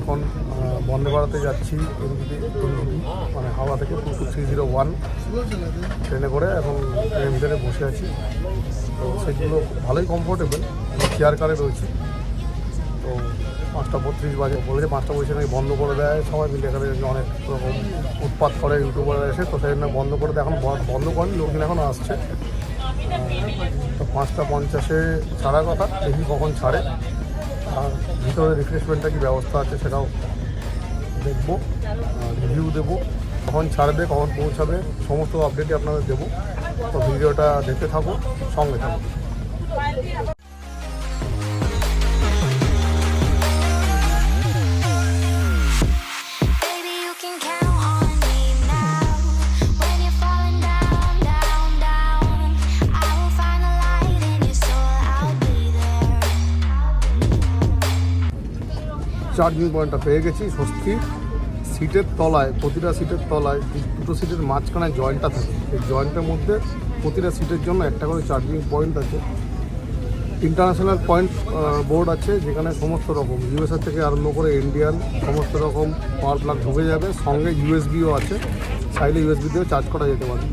এখন বন্দে ভারতে যাচ্ছি মানে হাওড়া থেকে 22301 ট্রেনে করে এখন ট্রেনের ভিতরে বসে আছি। তো সেগুলো ভালোই কমফোর্টেবল, চেয়ার কারে রয়েছে। তো 5:32 বাজে, বলেছে 5টা বসে নাকি বন্ধ করে দেয়, সবাই মিলে এখানে অনেক রকম উৎপাত করে ইউটিউবার এসে, তো সেই জন্য বন্ধ করে দেয়। এখন বন্ধ করেনি, লোকজন এখন আসছে। তো 5:50 ছাড়ার কথা, দেখি কখন ছাড়ে। আর ভিতরে রিফ্রেশমেন্টটা কী ব্যবস্থা আছে সেটাও দেখবো, রিভিউ দেবো। কখন ছাড়বে, কখন পৌঁছাবে, সমস্ত আপডেটই আপনাদের দেবো। তো ভিডিওটা দেখতে থাকো, সঙ্গে থাকো। চার্জিং পয়েন্টটা পেয়ে গেছি, স্বস্তি। সিটের তলায়, প্রতিটা সিটের তলায় দুটো সিটের মাঝখানে জয়েন্টটা থাকে, এই জয়েন্টের মধ্যে প্রতিটা সিটের জন্য একটা করে চার্জিং পয়েন্ট আছে। ইন্টারন্যাশনাল পয়েন্ট বোর্ড আছে, যেখানে সমস্ত রকম ইউএসএ থেকে আরম্ভ করে ইন্ডিয়ান সমস্ত রকম পাওয়ার প্লাগ ঢুকে যাবে। সঙ্গে ইউএসবিও আছে, চাইলে ইউএসবি দিয়েও চার্জ করা যেতে পারে।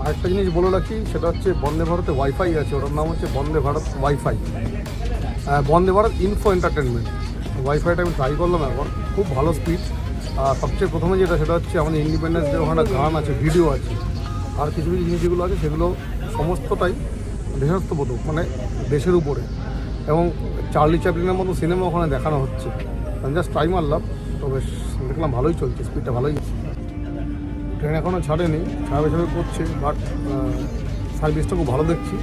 আরেকটা জিনিস বলে রাখি, সেটা হচ্ছে বন্দে ভারতে ওয়াইফাই আছে, ওটার নাম হচ্ছে Vande Bharat wifi, Vande Bharat info entertainment. ওয়াইফাইটা আমি ট্রাই করলাম এখন, খুব ভালো স্পিড। আর সবচেয়ে প্রথমে যেটা সেটা হচ্ছে আমাদের ইন্ডিপেন্ডেন্স ডে ওখানে গান আছে, ভিডিও আছে, আর কিছু কিছু জিনিস যেগুলো আছে সেগুলো সমস্তটাই দেশাত্মবোধক, মানে দেশের উপরে। এবং চার্লি চ্যাপলিনের মতো সিনেমা ওখানে দেখানো হচ্ছে। আমি জাস্ট ট্রাই মারলাম, তো বেশ দেখলাম ভালোই চলছে, স্পিডটা ভালোই আছে। ট্রেন এখনও ছাড়েনি, ছাড়াবে করছে, বাট সার্ভিসটা খুব ভালো দেখছি।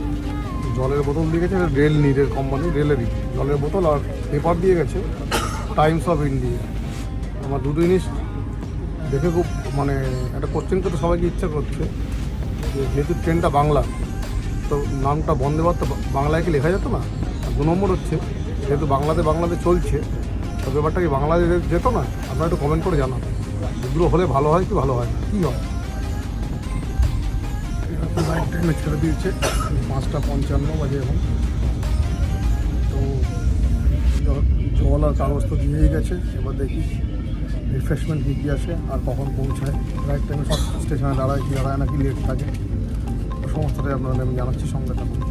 জলের বোতল দিয়ে গেছে, রেল নিডের কোম্পানি, রেলেরই জলের বোতল, আর পেপার দিয়ে গেছে টাইমস অফ ইন্ডিয়া। আমার দুটো জিনিস দেখে খুব মানে একটা কোশ্চেন করতে সবাইকে ইচ্ছা করছে, যেহেতু ট্রেনটা বাংলা, তো নামটা বন্দে ভারত বাংলায় কি লেখা যেত না? আর 2 নম্বর হচ্ছে, যেহেতু বাংলাতে চলছে, তো ব্যাপারটা কি বাংলাদেশে যেত না? আপনারা একটু কমেন্ট করে জানান, এগুলো হলে ভালো হয় কি ভালো হয় না, কী হয়। রাইট টাইমে ছেড়ে দিয়েছে, 5:55 বাজে এখন। তো জল আর কাগজ তো দিয়েই গেছে, এবার দেখি রিফ্রেশমেন্ট কী আসে আর কখন পৌঁছায়। রাইট টাইমে সব স্টেশনে দাঁড়ায় কি দাঁড়ায় না, কি লেট থাকে, সমস্তটাই আপনাদের আমি জানাচ্ছি, সঙ্গে থাকুন।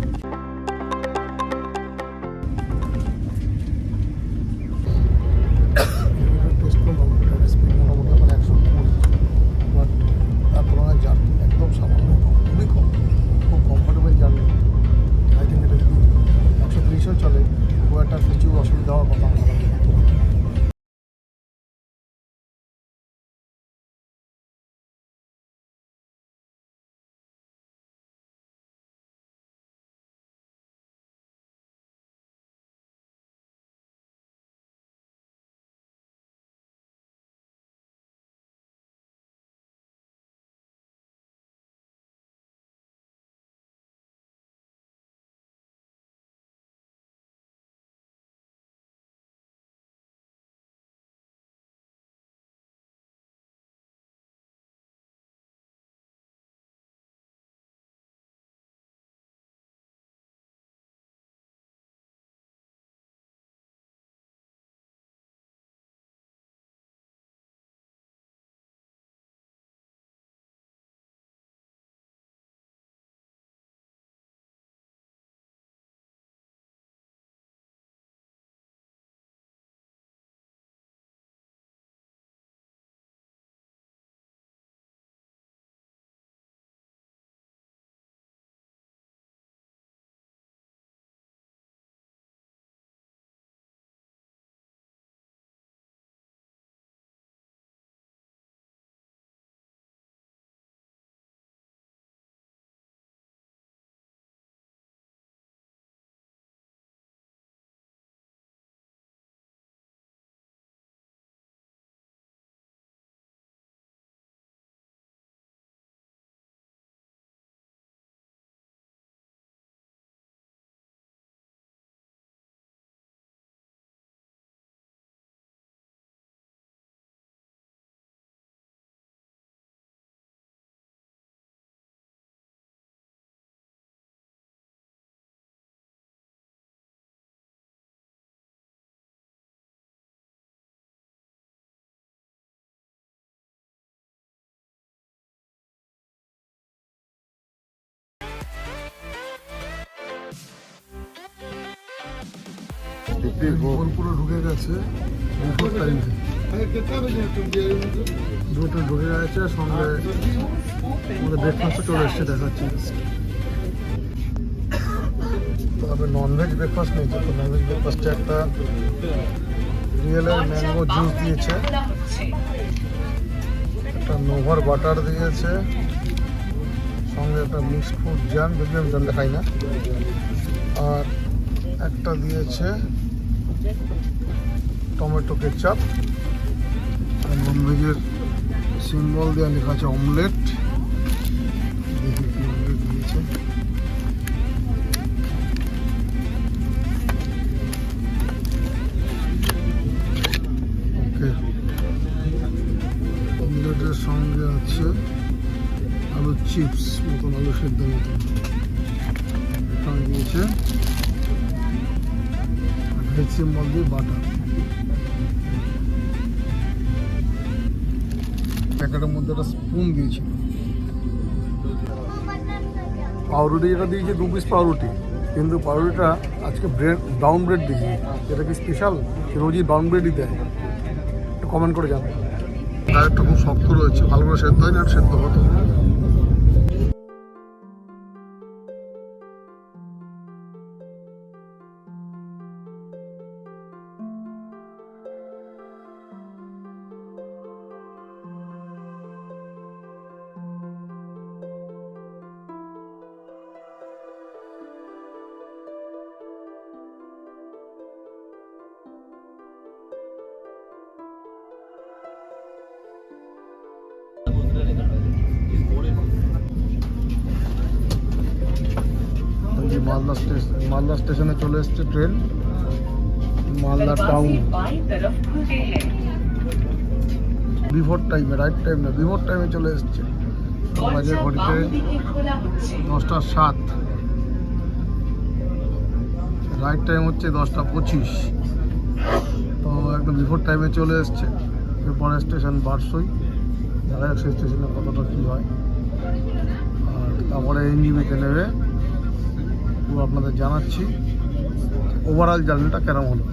পুরো ঢুকে গেছে দুটো ঢুকে গেছে, সঙ্গে আমাদের ব্রেকফাস্টও চলে এসছে দেখাচ্ছি। তবে ননভেজ ব্রেকফাস্ট নিয়েছে, তো ননভেজ ব্রেকফাস্টে একটা রিয়েলের ম্যাঙ্গো জুস দিয়েছে, একটা নোভার বাটার দিয়েছে, সঙ্গে একটা মিক্সড ফ্রুট জ্যাম, যদি আমি জ্যামটা খাই না, আর একটা দিয়েছে টমেটো কেচাপ, আর ননভেজের সিম্বল দেওয়া লেখা আছে অমলেট। দেখি কি অমলেট দিয়েছে। ওকে, অমলেটের সঙ্গে আছে আলু চিপস মতন, আলু সেদ্ধ মতন এখানে দিয়েছে, ভেজ সিম্বল দিয়ে বাটার। প্যাকেটের মধ্যে একটা স্পুন দিয়েছিল। পাউরুটি যেটা দিয়েছে 2 পিস পাউরুটি, কিন্তু পাউরুটিটা আজকে ব্রাউন ব্রেড দিয়েছে। এটা কি স্পেশাল? রোজই ব্রাউন ব্রেডই দেয়? একটু কমেন্ট করে জানো। টায়ারটা খুব শক্ত রয়েছে, ভালো করে সেদ্ধ হয়নি, আর সেদ্ধ হতো। মালদা স্টেশনে চলে এসছে ট্রেন, মালদা টাউন। বিফোর টাইমে, রাইট টাইম না, বিফোর টাইমে চলে এসছে। বাজে ঘড়িতে 10:07, রাইট টাইম হচ্ছে 10:25। তো একদম বিফোর টাইমে চলে এসছে। এরপরে স্টেশন বারসই, দেখা যাক সেই স্টেশনে কতটা কী হয়। আর তারপরে এনজিবিতে নেবে, পুরো আপনাদের জানাচ্ছি ওভারঅল জার্নিটা কেরম হলো।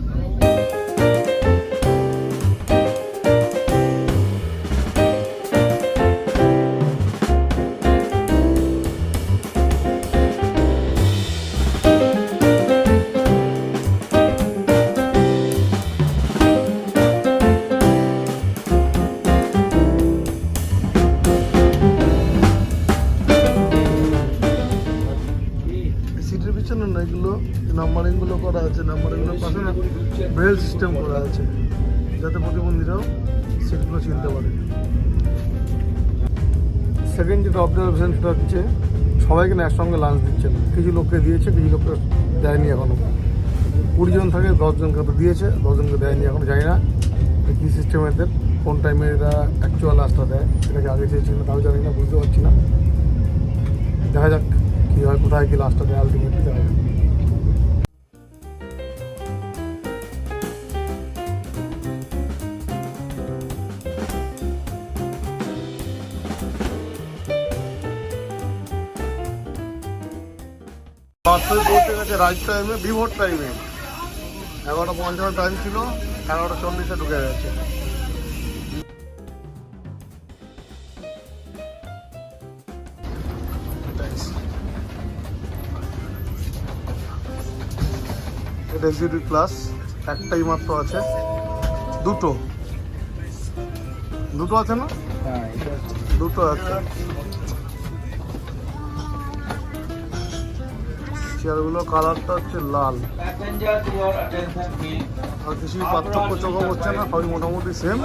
সিটের পিছনে না, এগুলো নাম্বারিংগুলো করা আছে, নাম্বারিংগুলোর পাশে না ব্রেল সিস্টেম করা আছে, যাতে প্রতিবন্ধীরাও সিটগুলো চিনতে পারে। সেকেন্ড যেটা অবজারভেশন সেটা হচ্ছে সবাইকে না একসঙ্গে লাঞ্চ দিচ্ছে না, কিছু লোককে দিয়েছে, কিছু লোককে দেয়নি এখনও। 20 জন থাকে, 10 জনকে তো দিয়েছে, 10 জনকে দেয়নি। এখন জানি না কী সিস্টেম এদের, কোন টাইমে এরা অ্যাকচুয়াল লাঞ্চটা দেয়, সেটাকে আগে চেয়েছিল তাও জানি না, বুঝতে পারছি না। দেখা যাক কী হয়, কোথায় কি লাস্টটা দেয়, আলটিমেটলি দেখা যাক। বাসে পৌঁছে গেছে রাইট টাইমে, বিভোর টাইমে। 11:50 টাইম ছিল, 11:40 ঢুকে গেছে। এটা এক্সিকিউটিভ ক্লাস, একটাই মাত্র আছে, দুটো আছে না? দুটো আছে। চেয়ারগুলো কালারটা হচ্ছে লাল, আর কিছুই পার্থক্য চোখে পড়ছে না, সবই মোটামুটি সেম।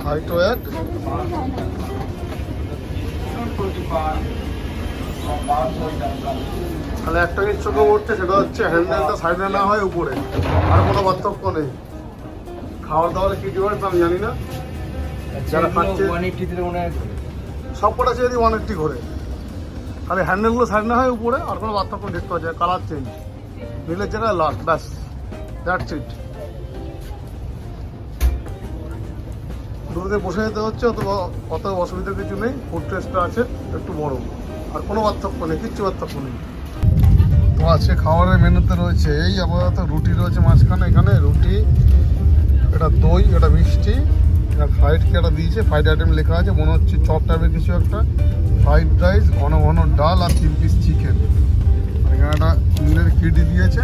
হাইটও এক। তাহলে একটা জিনিস চোখে পড়ছে, সেটা হচ্ছে হ্যান্ডেলটা সাইডে না হয় উপরে, আর কোনো পার্থক্য নেই। খাওয়ার দাওয়ার কি ডিফারেন্স আমি জানি না, যারা খাচ্ছে সব কটা চেয়ে 180 ঘোরে, খালি হ্যান্ডেলগুলো সাইড না হয় উপরে, আর কোনো পার্থক্য দেখতে পাচ্ছে। কালার চেঞ্জ, নীলের জায়গায় লাল, ব্যাস, দ্যাটস ইট। দুটোতে বসে যেতে হচ্ছে, অত অসুবিধা কিছু নেই। ফুড টেস্টটা আছে একটু বড়, আর কোনো পার্থক্য নেই, কিচ্ছু পার্থক্য নেই। তো আজকে খাবারের মেনুতে রয়েছে এই আপাতত রুটি রয়েছে মাঝখানে, এখানে রুটি, এটা দই, এটা মিষ্টি, এটা ফ্রাইড কি একটা দিয়েছে, ফ্রাইড আইটেম লেখা আছে, মনে হচ্ছে চপ টাইপের কিছু একটা, ফ্রাইড রাইস, ঘন ঘন ডাল আর 3 পিস চিকেন। এখানে একটা নীলের কিডি দিয়েছে,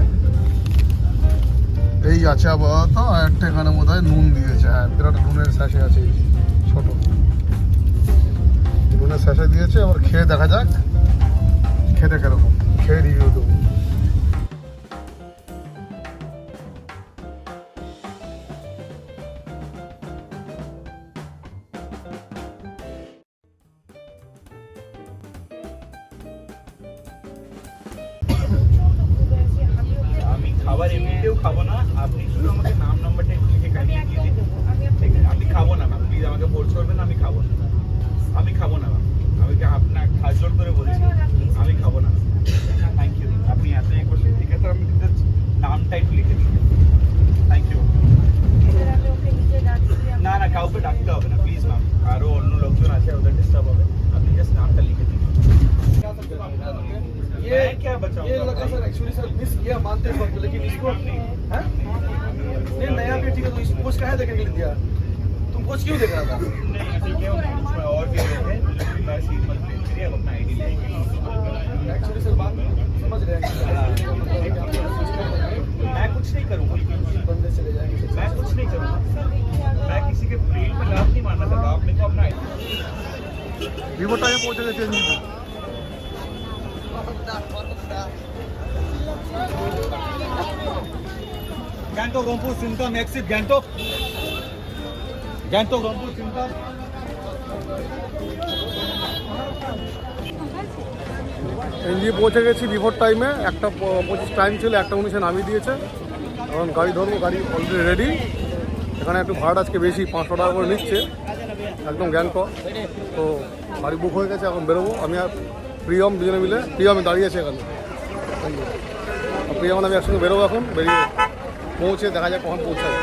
এই আছে আপাতত। আর একটা এখানে বোধ হয় নুন দিয়েছে, হ্যাঁ বিরাট নুনের স্যাশে আছে, এই ছোট নুনের স্যাশে দিয়েছে। আবার খেয়ে দেখা যাক খেতে কিরকম, খেয়ে রিভিউ দেবো। আমি খাবার এমনিতেও খাবো না, আপনি শুধু আমাকে নাম নাম্বারটা লিখে কাটিয়ে দিয়ে দিন। ঠিক আছে, আমি খাবো না ম্যাম, প্লিজ আমাকে ফোর্স করবেন না, আমি খাবো না, আমি খাবো না ম্যাম, আমি আপনার হাত জোর করে বলছি আমি খাবো না। থ্যাংক ইউ, আপনি এত ইয়ে করলেন, ঠিক আছে আমি কিন্তু নামটা একটু লিখে দিন। Thank you. না না, কাউকে ডাকতে হবে না প্লিজ ম্যাম, আরও অন্য লোকজন আছে, ওদের ডিস্টার্ব হবে, আপনি জাস্ট নামটা লিখে দিন। ये क्या बचाऊंगा? ये लड़का सर एक्चुअली सर मिस किया मानते हैं वक्त, लेकिन इसको हैं? ये नया भी ठीक है, तो इसको कोच काहे देखने के लिए दिया? तुम कोच क्यों देख रहा था? नहीं ऐसे क्या होता है, इसमें और भी लोग हैं मुझे प्रिपेयर सीट मत प्लेस करिए, अब अपना आईडी लेंगे। एक्चुअली सर बात समझ रहे हैं मैं कुछ नहीं करूँगा, बंदे चले जाएंगे। मैं कुछ नहीं करूँगा, मैं किसी के ब्रेन पे लात नहीं मारना चाहता, आप मेरे को अपना आईडी। ভিভো টাইমে পৌঁছে গেছে এমনিতে। गैंगटोक रंगपुर सिंगटम एक्सिट गैंगटोक, गैंगटोक रंगपुर सिंगटम। এনজি পৌঁছে গেছি বিফোর টাইমে, 1:25 টাইম ছিল, 1:19 নামিয়ে দিয়েছে। এখন গাড়ি ধরবো, গাড়ি অলরেডি রেডি। এখানে একটু ভাড়া আজকে বেশি, 500 টাকা করে নিচ্ছে একদম গ্যাংটক। তো গাড়ি বুক হয়ে গেছে, এখন বেরোবো। আমি আর প্রিয়ম দুজনে মিলে, প্রিয়মে দাঁড়িয়ে আছে এখানে, প্রিয়ম আমি একসঙ্গে বেরোবো। এখন বেরিয়ে পৌঁছে দেখা যাক কখন পৌঁছায়।